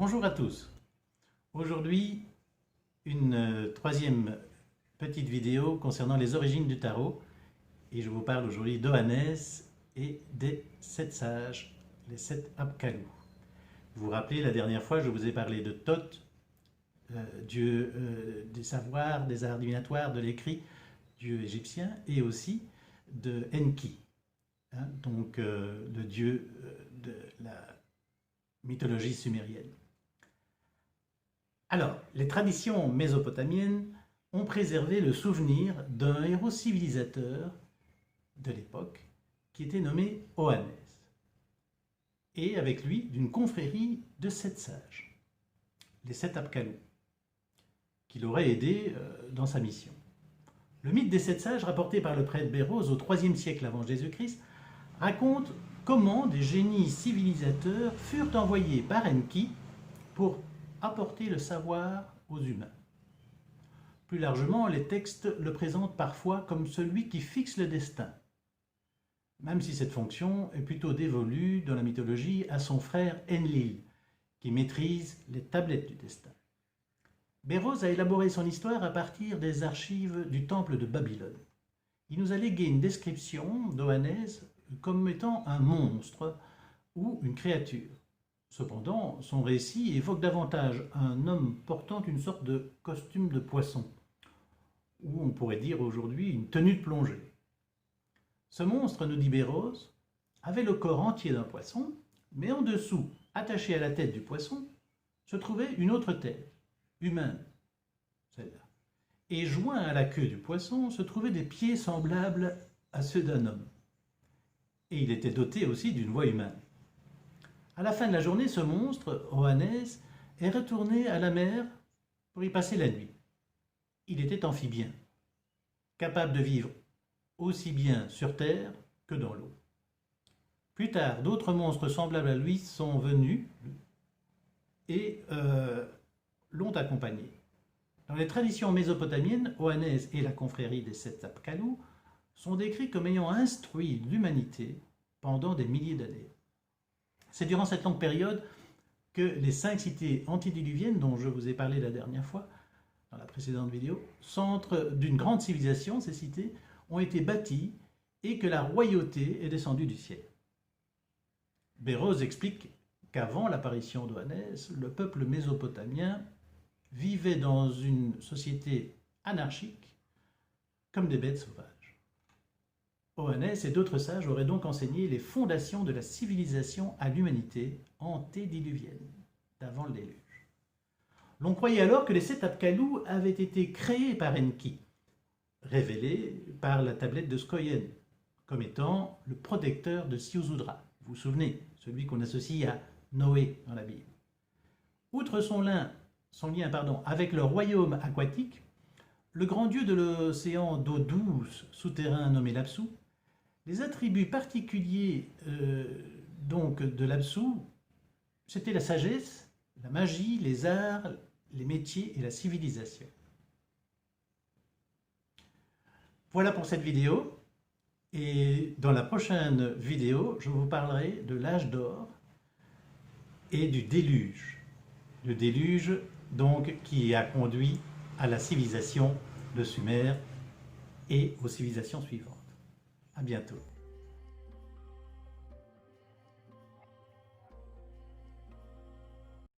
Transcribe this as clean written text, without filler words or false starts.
Bonjour à tous. Aujourd'hui, une troisième petite vidéo concernant les origines du tarot. Et je vous parle aujourd'hui d'Oannès et des 7 sages, les 7 Apkallu. Vous vous rappelez, la dernière fois, je vous ai parlé de Thoth, dieu des savoirs, des arts divinatoires, de l'écrit, dieu égyptien, et aussi de Enki, donc le dieu de la mythologie sumérienne. Alors, les traditions mésopotamiennes ont préservé le souvenir d'un héros civilisateur de l'époque qui était nommé Oannès, et avec lui d'une confrérie de 7 sages, les 7 Apkallu, qui l'auraient aidé dans sa mission. Le mythe des 7 sages, rapporté par le prêtre Béroz au IIIe siècle avant Jésus-Christ, raconte comment des génies civilisateurs furent envoyés par Enki pour apporter le savoir aux humains. Plus largement, les textes le présentent parfois comme celui qui fixe le destin, même si cette fonction est plutôt dévolue dans la mythologie à son frère Enlil, qui maîtrise les tablettes du destin. Béroz a élaboré son histoire à partir des archives du temple de Babylone. Il nous a légué une description d'Oannès comme étant un monstre ou une créature. Cependant, son récit évoque davantage un homme portant une sorte de costume de poisson, ou on pourrait dire aujourd'hui une tenue de plongée. Ce monstre, nous dit Béroz, avait le corps entier d'un poisson, mais en dessous, attaché à la tête du poisson, se trouvait une autre tête, humaine, celle-là. Et joint à la queue du poisson se trouvaient des pieds semblables à ceux d'un homme. Et il était doté aussi d'une voix humaine. À la fin de la journée, ce monstre, Oannès, est retourné à la mer pour y passer la nuit. Il était amphibien, capable de vivre aussi bien sur terre que dans l'eau. Plus tard, d'autres monstres semblables à lui sont venus et l'ont accompagné. Dans les traditions mésopotamiennes, Oannès et la confrérie des 7 Apkallu sont décrits comme ayant instruit l'humanité pendant des milliers d'années. C'est durant cette longue période que les 5 cités antédiluviennes, dont je vous ai parlé la dernière fois, dans la précédente vidéo, centre d'une grande civilisation, ces cités, ont été bâties et que la royauté est descendue du ciel. Béroz explique qu'avant l'apparition d'Oannès, le peuple mésopotamien vivait dans une société anarchique comme des bêtes sauvages. Oannès et d'autres sages auraient donc enseigné les fondations de la civilisation à l'humanité antédiluvienne, d'avant le déluge. L'on croyait alors que les 7 Apkallu avaient été créés par Enki, révélés par la tablette de Scoïen, comme étant le protecteur de Siuzoudra. Vous vous souvenez, celui qu'on associe à Noé dans la Bible. Outre son lien avec le royaume aquatique, le grand dieu de l'océan d'eau douce souterrain nommé Lapsu, les attributs particuliers donc de Lapsu, c'était la sagesse, la magie, les arts, les métiers et la civilisation. Voilà pour cette vidéo, et dans la prochaine vidéo, je vous parlerai de l'âge d'or et du déluge. Le déluge donc qui a conduit à la civilisation de Sumer et aux civilisations suivantes. À bientôt.